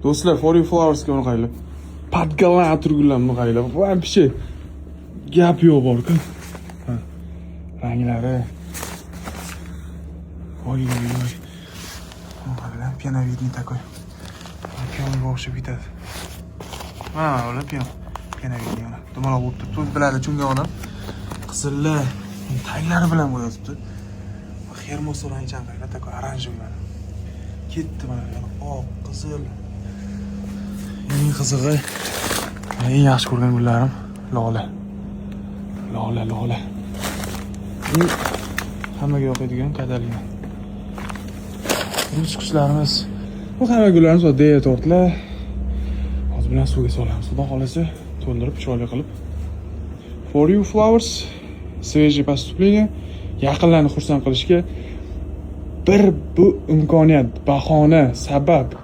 Do'stlar, For You Flowers'ga uni qaylab. Podgalatur gullarni qaylab. Вообще gap yo'q bor-ku. Ha. Ranglari. Oy. Bilan пеновидный такой. Piyonga o'xshab ketadi. Mana ular piyonavidniy mana. Dumaloq bo'lib turibdi. Biladi chunga qizillar taglari bilan bo'yatibdi. Xermos rangchan qayda такой оранжевый mana. Ketdi mana oq, qizil. Eng qizig'i, eng yaxshi ko'rgan gullarim lola. Lola. Hammaga yoqadigan Katalina. Rus qushlarimiz. Bu hamma gullarimiz oddiy tortlar. Hozir bilan suvga solamiz. Xudo xolasa to'ldirib chiroyli qilib. For You Flowers свежий поступление yaqinlarni xursand qilishga bir bu imkoniyat, bahona, sabab